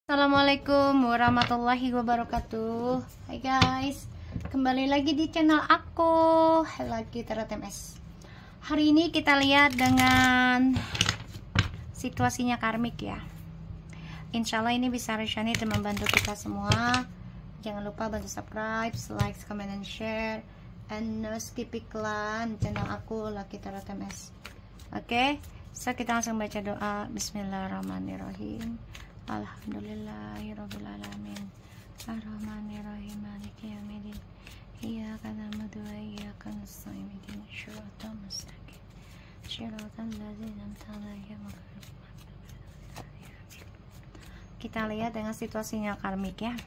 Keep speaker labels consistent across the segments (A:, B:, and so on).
A: Assalamualaikum warahmatullahi wabarakatuh. Hai guys, kembali lagi di channel aku, lagi TMS. Hari ini kita lihat dengan situasinya karmik ya. Insya Allah ini bisa resonate dan membantu kita semua. Jangan lupa bantu subscribe, like, comment, and share, and no skip iklan channel aku, lagi TMS. Oke, so kita langsung baca doa. Bismillahirrahmanirrahim. Alhamdulillahirabbil alamin. Arrahmanirrahim. Maliki yaumiddin. Iyyaka na'budu wa iyyaka nasta'in. Ihdinas shiratal mustaqim. Shiratal ladzina an'amta 'alaihim. Kita lihat dengan situasinya karmik ya.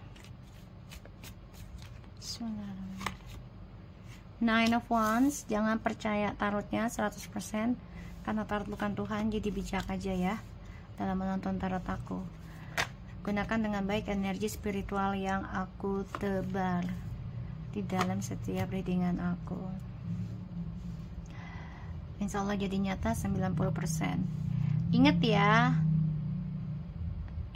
A: Nine of Wands. Jangan percaya tarotnya 100%, karena tarot bukan Tuhan, jadi bijak aja ya dalam menonton tarot aku. Gunakan dengan baik energi spiritual yang aku tebar di dalam setiap readingan aku. Insya Allah jadi nyata 90%. Ingat ya,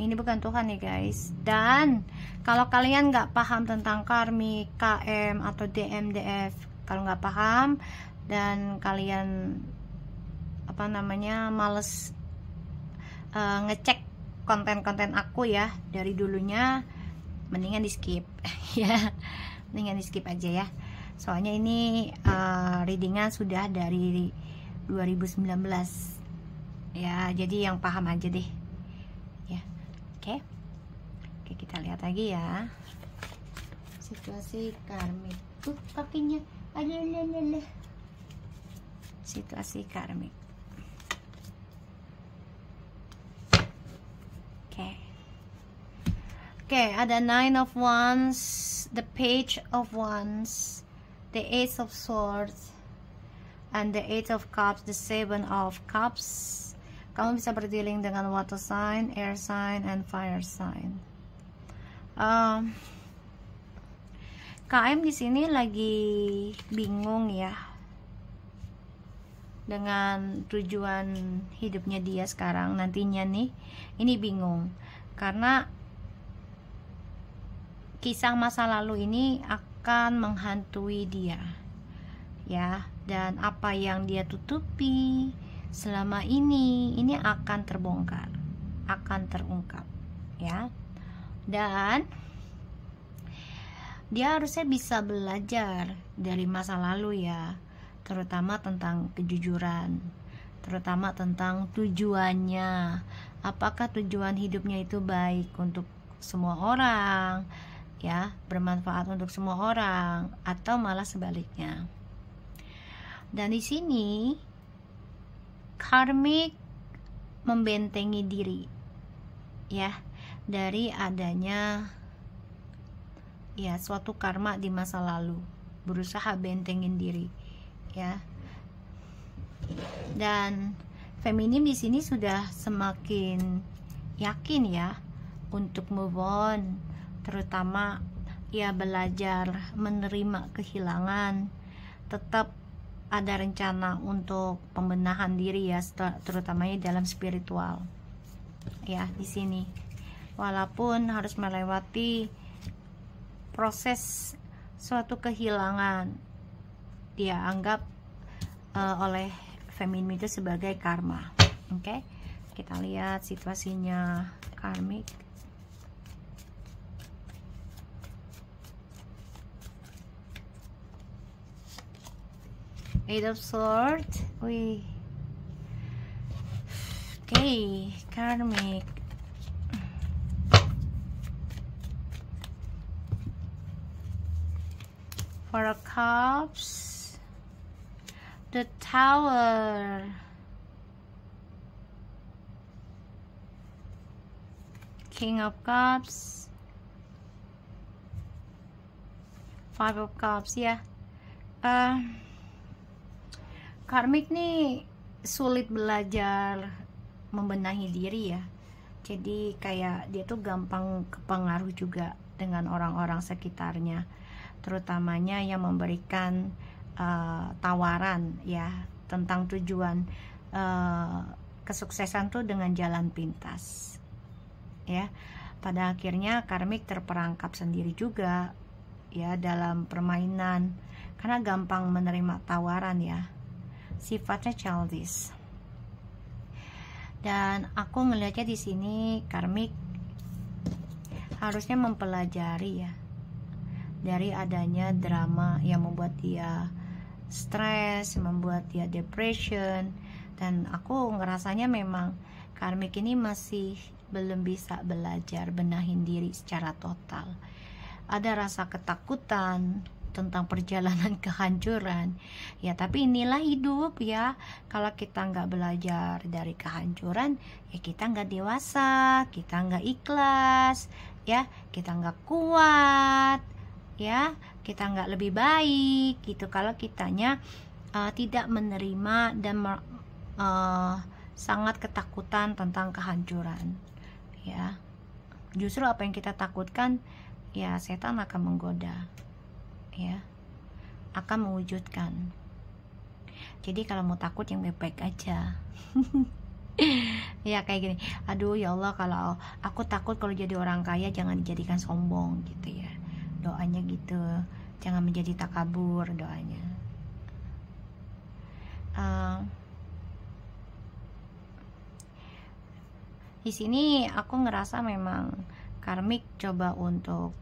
A: ini bukan Tuhan nih guys. Dan kalau kalian nggak paham tentang karmik, KM atau DMDF, kalau nggak paham dan kalian males ngecek konten-konten aku ya dari dulunya, mendingan di skip ya, mendingan di skip aja ya. Soalnya ini readingan sudah dari 2019 ya, jadi yang paham aja deh ya. Oke, kita lihat lagi ya situasi karmik. Kakinya ada situasi karmik. Oke, ada Nine of Wands, the Page of Wands, the Ace of Swords, and the Eight of Cups, the Seven of Cups. Kamu bisa berdealing dengan water sign, air sign, and fire sign. KM di sini lagi bingung ya dengan tujuan hidupnya dia sekarang, nantinya nih. Ini bingung karena kisah masa lalu ini akan menghantui dia ya, dan apa yang dia tutupi selama ini akan terbongkar, akan terungkap ya. Dan dia harusnya bisa belajar dari masa lalu ya, terutama tentang kejujuran, terutama tentang tujuannya. Apakah tujuan hidupnya itu baik untuk semua orang ya, bermanfaat untuk semua orang, atau malah sebaliknya. Dan di sini karmik membentengi diri ya dari adanya ya suatu karma di masa lalu, berusaha bentengin diri ya. Dan feminim di sini sudah semakin yakin ya untuk move on, terutama ya belajar menerima kehilangan. Tetap ada rencana untuk pembenahan diri ya, terutamanya dalam spiritual ya di sini. Walaupun harus melewati proses suatu kehilangan, dia anggap oleh feminim itu sebagai karma. Oke, kita lihat situasinya karmik. Eight of Swords. Okay, karmik. Four of Cups, the Tower, King of Cups, Five of Cups ya. Karmik nih sulit belajar membenahi diri ya. Jadi kayak dia tuh gampang kepengaruh juga dengan orang-orang sekitarnya, terutamanya yang memberikan tawaran ya tentang tujuan kesuksesan tuh dengan jalan pintas ya. pada akhirnya karmik terperangkap sendiri juga ya dalam permainan, karena gampang menerima tawaran ya, sifatnya childish. Dan aku ngelihatnya di sini karmik harusnya mempelajari ya dari adanya drama yang membuat dia stres, membuat dia depression. Dan aku ngerasanya memang karmik ini masih belum bisa belajar benahin diri secara total. Ada rasa ketakutan tentang perjalanan kehancuran ya, tapi inilah hidup ya. Kalau kita nggak belajar dari kehancuran ya, kita nggak dewasa, kita nggak ikhlas ya, kita nggak kuat ya, kita nggak lebih baik gitu kalau kitanya tidak menerima dan sangat ketakutan tentang kehancuran ya. Justru apa yang kita takutkan ya, setan akan menggoda ya, akan mewujudkan. Jadi kalau mau takut yang baik-baik aja. Ya kayak gini, aduh ya Allah, kalau aku takut kalau jadi orang kaya jangan dijadikan sombong gitu ya, doanya gitu. Jangan menjadi takabur, doanya. Di sini aku ngerasa memang karmik coba untuk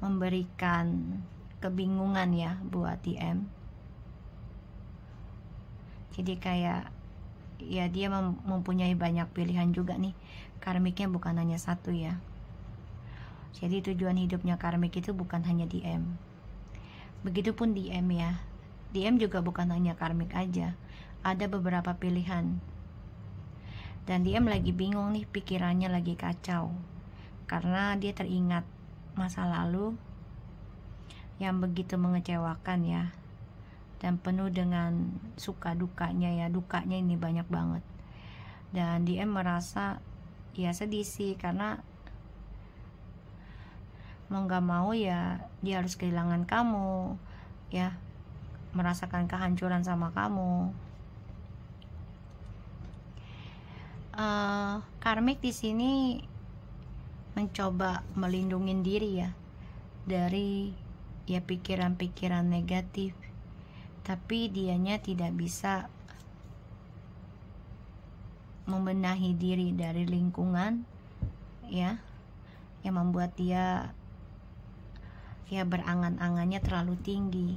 A: memberikan kebingungan ya buat DM. Jadi kayak ya dia mempunyai banyak pilihan juga nih. Karmiknya bukan hanya satu ya. Jadi tujuan hidupnya karmik itu bukan hanya DM. Begitupun DM ya. DM juga bukan hanya karmik aja. Ada beberapa pilihan. Dan DM lagi bingung nih, pikirannya lagi kacau. Karena dia teringat masa lalu yang begitu mengecewakan ya, dan penuh dengan suka dukanya ya. Dukanya ini banyak banget. Dan DM merasa ya sedih sih, karena mau gak mau ya dia harus kehilangan kamu ya, merasakan kehancuran sama kamu. Karmik di sini mencoba melindungi diri ya dari ya pikiran-pikiran negatif, tapi dianya tidak bisa membenahi diri dari lingkungan ya, yang membuat dia ya berangan-angannya terlalu tinggi.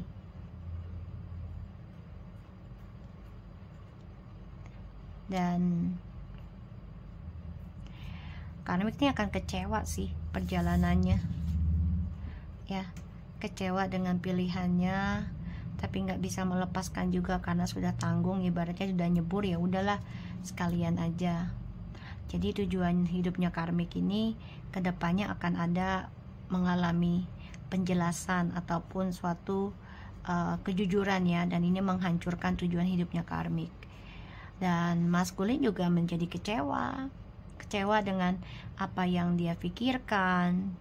A: Dan karmik ini akan kecewa sih perjalanannya ya, kecewa dengan pilihannya, tapi nggak bisa melepaskan juga karena sudah tanggung, ibaratnya sudah nyebur ya udahlah sekalian aja. Jadi tujuan hidupnya karmik ini kedepannya akan ada mengalami penjelasan ataupun suatu kejujuran ya, dan ini menghancurkan tujuan hidupnya karmik. Dan maskulin juga menjadi kecewa dengan apa yang dia pikirkan,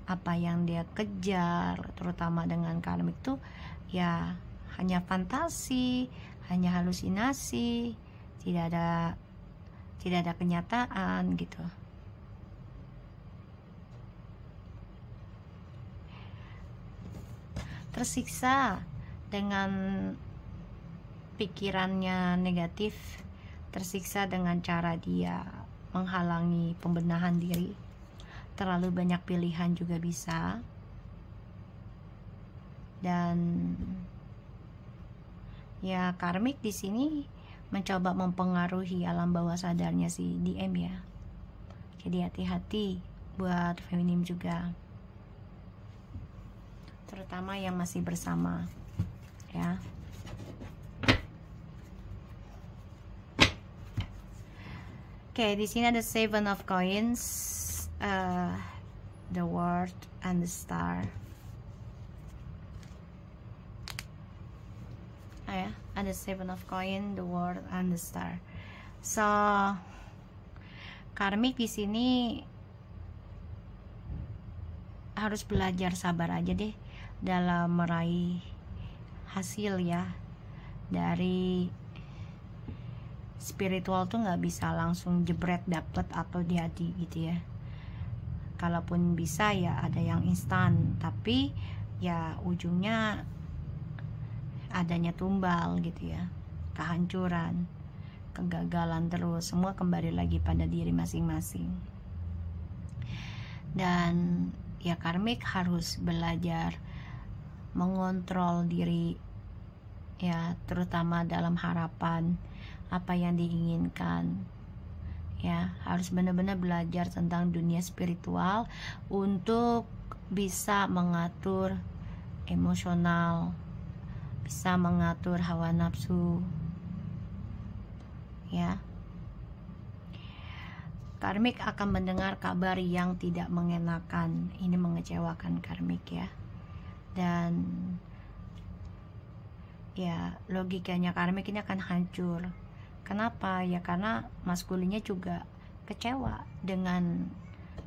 A: apa yang dia kejar, terutama dengan karmik tuh ya hanya fantasi, hanya halusinasi, tidak ada kenyataan gitu. Tersiksa dengan pikirannya negatif, tersiksa dengan cara dia menghalangi pembenahan diri. Terlalu banyak pilihan juga bisa. Dan ya karmik di sini mencoba mempengaruhi alam bawah sadarnya si DM ya. Jadi hati-hati buat feminim juga, terutama yang masih bersama ya. Oke, di sini ada Seven of Coins, the World and the Star. Ya, ada Seven of Coins, the World and the Star. So, karmik di sini harus belajar sabar aja deh dalam meraih hasil ya dari spiritual tuh nggak bisa langsung jebret dapet atau jadi gitu ya. Kalaupun bisa ya ada yang instan, tapi ya ujungnya adanya tumbal gitu ya, kehancuran, kegagalan, terus semua kembali lagi pada diri masing-masing. Dan ya karmik harus belajar mengontrol diri ya, terutama dalam harapan apa yang diinginkan ya. Harus benar-benar belajar tentang dunia spiritual untuk bisa mengatur emosional, bisa mengatur hawa nafsu ya. Karmik akan mendengar kabar yang tidak mengenakan, ini mengecewakan karmik ya. Dan ya logikanya karmik ini akan hancur. Kenapa? Ya karena maskulinnya juga kecewa dengan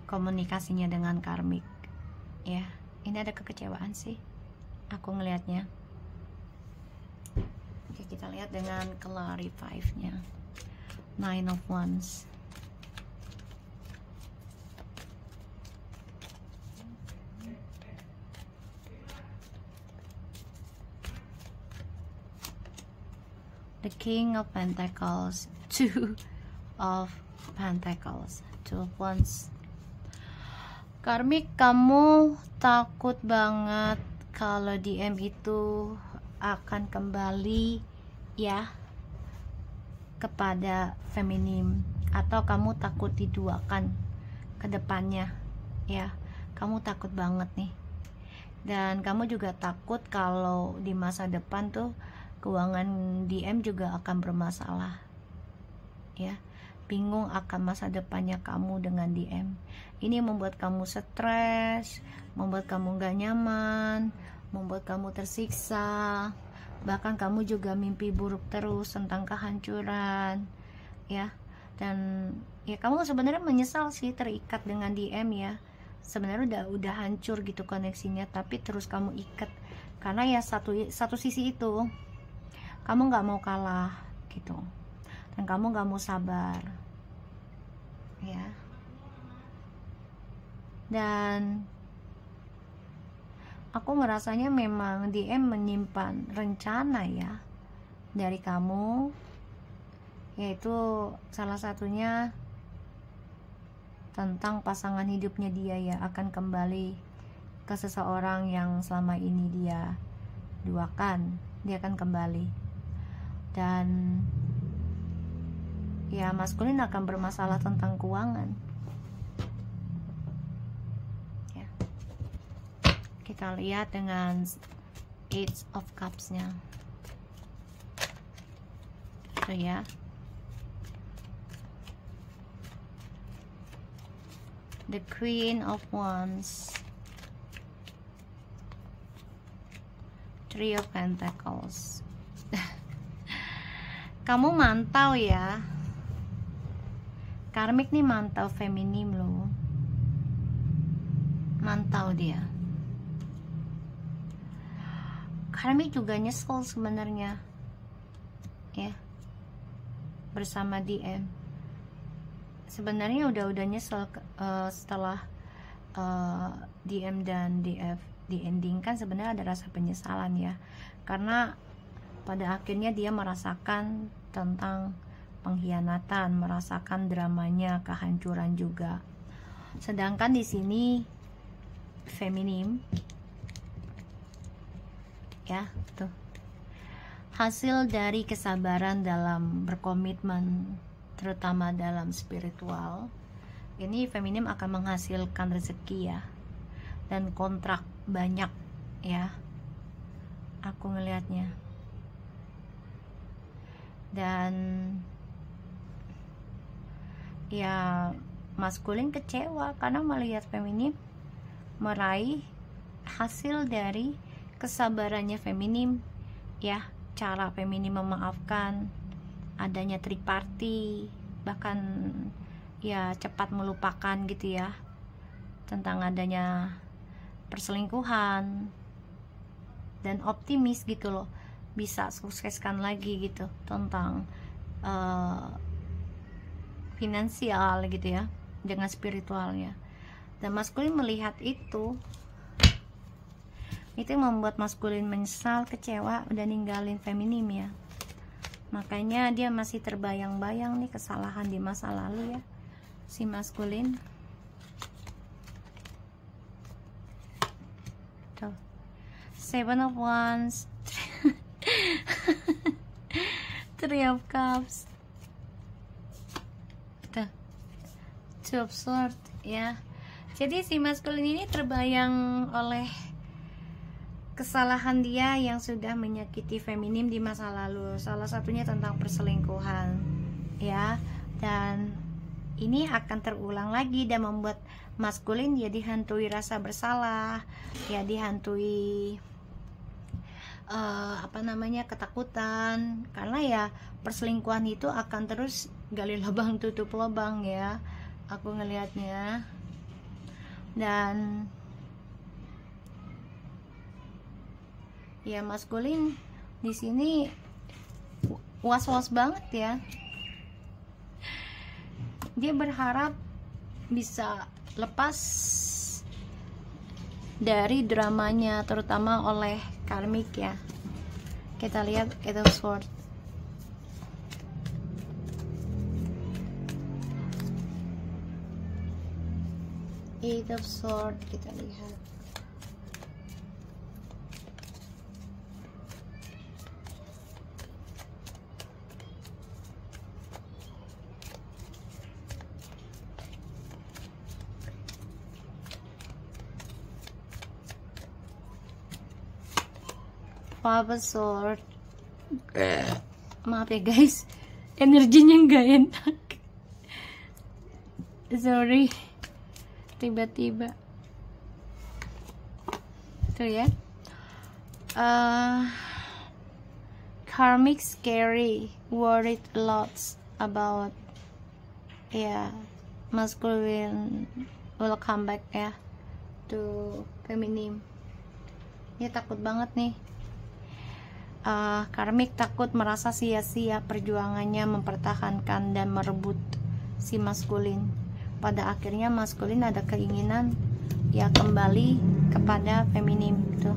A: komunikasinya dengan karmik ya. Ini ada kekecewaan sih aku ngelihatnya. Oke, kita lihat dengan clarify nya, 9 of Wands. The King of Pentacles, 2 of Pentacles, 2 of Wands. Karmik, kamu takut banget kalau DM itu akan kembali ya kepada feminim, atau kamu takut diduakan ke depannya ya. Kamu takut banget nih. Dan kamu juga takut kalau di masa depan tuh keuangan DM juga akan bermasalah ya. Bingung akan masa depannya kamu dengan DM. Ini membuat kamu stres, membuat kamu gak nyaman, membuat kamu tersiksa, bahkan kamu juga mimpi buruk terus tentang kehancuran ya. Dan ya kamu sebenarnya menyesal sih terikat dengan DM ya. Sebenarnya udah hancur gitu koneksinya, tapi terus kamu ikat karena ya satu sisi itu kamu nggak mau kalah gitu, dan kamu nggak mau sabar ya. Dan aku merasanya memang DM menyimpan rencana ya dari kamu, yaitu salah satunya tentang pasangan hidupnya dia ya, akan kembali ke seseorang yang selama ini dia duakan. Dia akan kembali. Dan ya maskulin akan bermasalah tentang keuangan ya. Kita lihat dengan 8 of Cups nya so ya. The Queen of Wands, 3 of Pentacles. Kamu mantau ya, karmik nih mantau feminim loh, mantau dia. Karmik juga nyesel sebenarnya ya bersama DM. Sebenarnya udah nyesel setelah DM dan DF diendingkan. Sebenarnya ada rasa penyesalan ya, karena pada akhirnya dia merasakan tentang pengkhianatan, merasakan dramanya, kehancuran juga. Sedangkan di sini feminim ya, tuh hasil dari kesabaran dalam berkomitmen, terutama dalam spiritual. Ini feminim akan menghasilkan rezeki ya, dan kontrak banyak ya, aku ngelihatnya. Dan ya maskulin kecewa karena melihat feminim meraih hasil dari kesabarannya feminim ya. Cara feminim memaafkan, adanya triparty, bahkan ya cepat melupakan gitu ya, tentang adanya perselingkuhan, dan optimis gitu loh, bisa sukseskan lagi gitu tentang finansial gitu ya, dengan spiritualnya. Dan maskulin melihat itu membuat maskulin menyesal, kecewa, udah ninggalin feminim ya. Makanya dia masih terbayang-bayang nih kesalahan di masa lalu ya, si maskulin. Tuh, Seven of Wands, Three of Cups, tuh, Two of Swords ya. Jadi si maskulin ini terbayang oleh kesalahan dia yang sudah menyakiti feminim di masa lalu. Salah satunya tentang perselingkuhan ya. Dan ini akan terulang lagi dan membuat maskulin ya dihantui rasa bersalah, ya dihantui ketakutan, karena ya perselingkuhan itu akan terus gali lubang tutup lubang ya, aku ngelihatnya. Dan ya maskulin di sini was-was banget ya. Dia berharap bisa lepas dari dramanya, terutama oleh karmik ya. Kita lihat Eight of Swords. Eight of Swords, kita lihat. Five of Swords. Maaf ya guys, energinya nggak enak. Sorry, tiba-tiba tuh ya. Karmic scary, worried a lot about masculine will come back ya to feminim. Dia takut banget nih. Karmik takut merasa sia-sia perjuangannya mempertahankan dan merebut si maskulin. Pada akhirnya maskulin ada keinginan ya kembali kepada feminim gitu.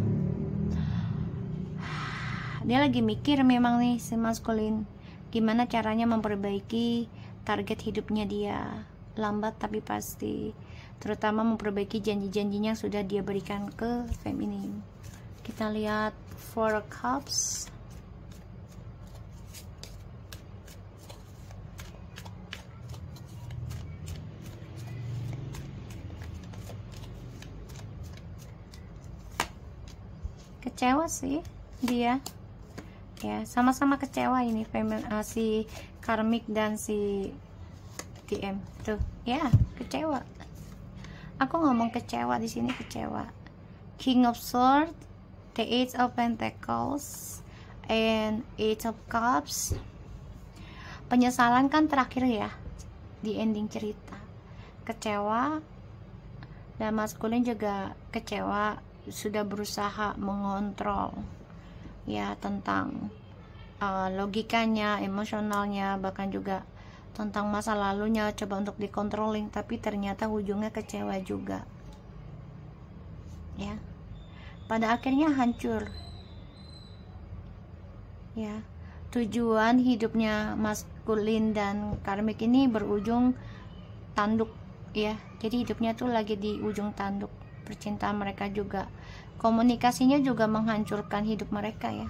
A: Dia lagi mikir memang nih si maskulin, gimana caranya memperbaiki target hidupnya dia, lambat tapi pasti, terutama memperbaiki janji-janjinya yang sudah dia berikan ke feminim. Kita lihat Four of Cups. Kecewa sih dia ya, sama-sama kecewa ini si karmik dan si TM tuh ya, kecewa. Aku ngomong kecewa di sini, kecewa. King of Swords, the Eight of Pentacles, and Eight of Cups. Penyesalan kan terakhir ya di ending cerita. Kecewa, dan maskulin juga kecewa, sudah berusaha mengontrol ya tentang logikanya, emosionalnya, bahkan juga tentang masa lalunya, coba untuk dikontrolling, tapi ternyata ujungnya kecewa juga ya. Pada akhirnya hancur ya. Tujuan hidupnya maskulin dan karmik ini berujung tanduk ya. Jadi hidupnya tuh lagi di ujung tanduk. Percintaan mereka juga, komunikasinya juga menghancurkan hidup mereka ya.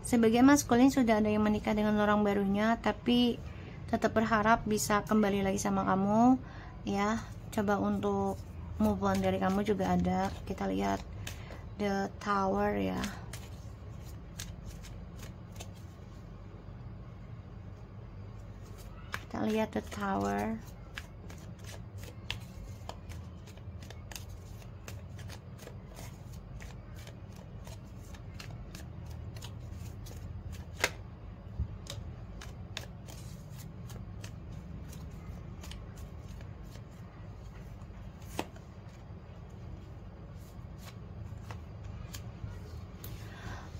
A: Sebagian maskulin sudah ada yang menikah dengan orang barunya, tapi tetap berharap bisa kembali lagi sama kamu ya. Coba untuk move on dari kamu juga ada. Kita lihat The Tower ya. Kita lihat The Tower.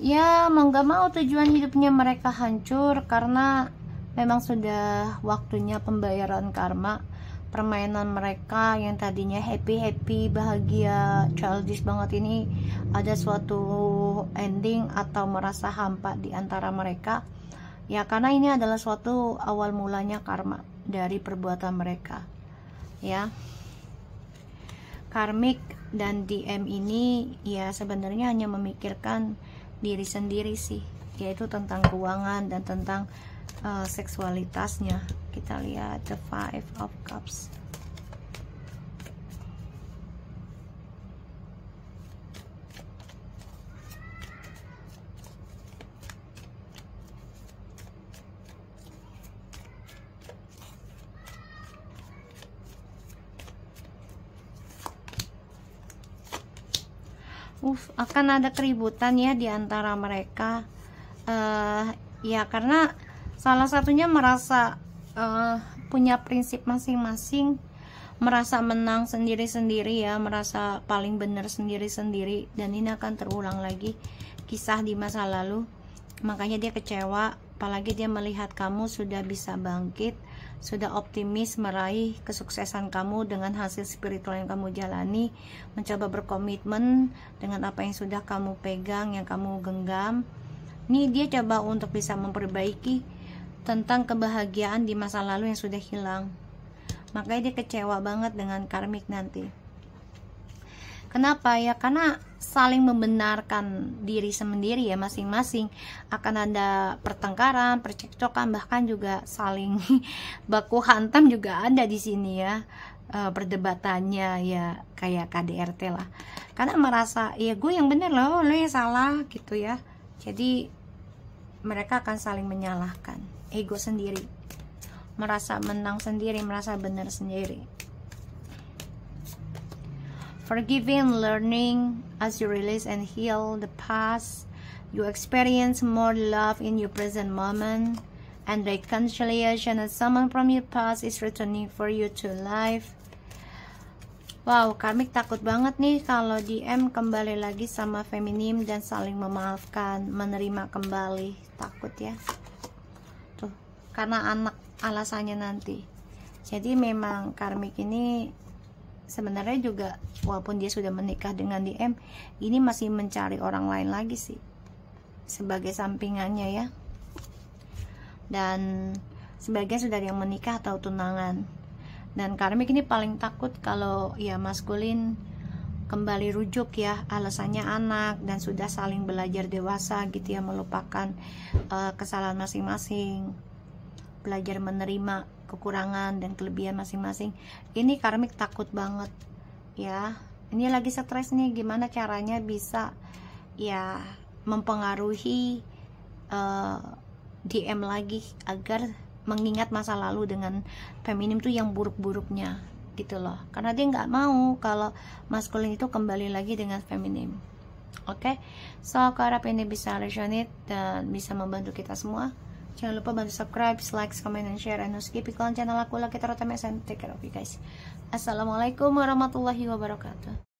A: ya mau gak mau tujuan hidupnya mereka hancur karena memang sudah waktunya pembayaran karma. Permainan mereka yang tadinya happy, bahagia, childish banget ini ada suatu ending atau merasa hampa di antara mereka. Ya karena ini adalah suatu awal mulanya karma dari perbuatan mereka. Ya. Karmik dan DM ini ya sebenarnya hanya memikirkan diri sendiri sih, yaitu tentang keuangan dan tentang seksualitasnya. Kita lihat the 5 of Cups. Akan ada keributan ya di antara mereka. Ya karena salah satunya merasa punya prinsip masing-masing, merasa menang sendiri-sendiri ya, merasa paling benar sendiri-sendiri, dan ini akan terulang lagi kisah di masa lalu. Makanya dia kecewa, apalagi dia melihat kamu sudah bisa bangkit, sudah optimis meraih kesuksesan kamu dengan hasil spiritual yang kamu jalani, mencoba berkomitmen dengan apa yang sudah kamu pegang, yang kamu genggam. Ini dia coba untuk bisa memperbaiki tentang kebahagiaan di masa lalu yang sudah hilang. Makanya dia kecewa banget dengan karmik nanti. Kenapa ya? Karena saling membenarkan diri sendiri ya, masing-masing akan ada pertengkaran, percekcokan, bahkan juga saling baku hantam juga ada di sini ya. Perdebatannya ya kayak KDRT lah. Karena merasa ya gue yang bener loh, lo yang salah gitu ya. Jadi mereka akan saling menyalahkan, ego sendiri, merasa menang sendiri, merasa benar sendiri. Forgiving, learning as you release and heal the past, you experience more love in your present moment, and reconciliation as someone from your past is returning for you to life. Wow, karmik takut banget nih kalau DM kembali lagi sama feminim dan saling memaafkan, menerima kembali. Takut ya. Tuh, karena anak alasannya nanti. Jadi memang karmik ini sebenarnya juga walaupun dia sudah menikah dengan DM, ini masih mencari orang lain lagi sih sebagai sampingannya ya. Dan sebagian sudah ada yang menikah atau tunangan. Dan karmik ini paling takut kalau ya maskulin kembali rujuk ya, alasannya anak dan sudah saling belajar dewasa gitu ya, melupakan kesalahan masing-masing, belajar menerima kekurangan dan kelebihan masing-masing. Ini karmik takut banget ya. Ini lagi stres nih, gimana caranya bisa ya mempengaruhi DM lagi agar mengingat masa lalu dengan feminim tuh yang buruk-buruknya gitu loh. Karena dia nggak mau kalau maskulin itu kembali lagi dengan feminim. Oke, so aku harap ini bisa resonate dan bisa membantu kita semua. Jangan lupa bantu subscribe, like, comment, and share, and skip iklan channel aku lagi terus. Take care of you guys. Assalamualaikum warahmatullahi wabarakatuh.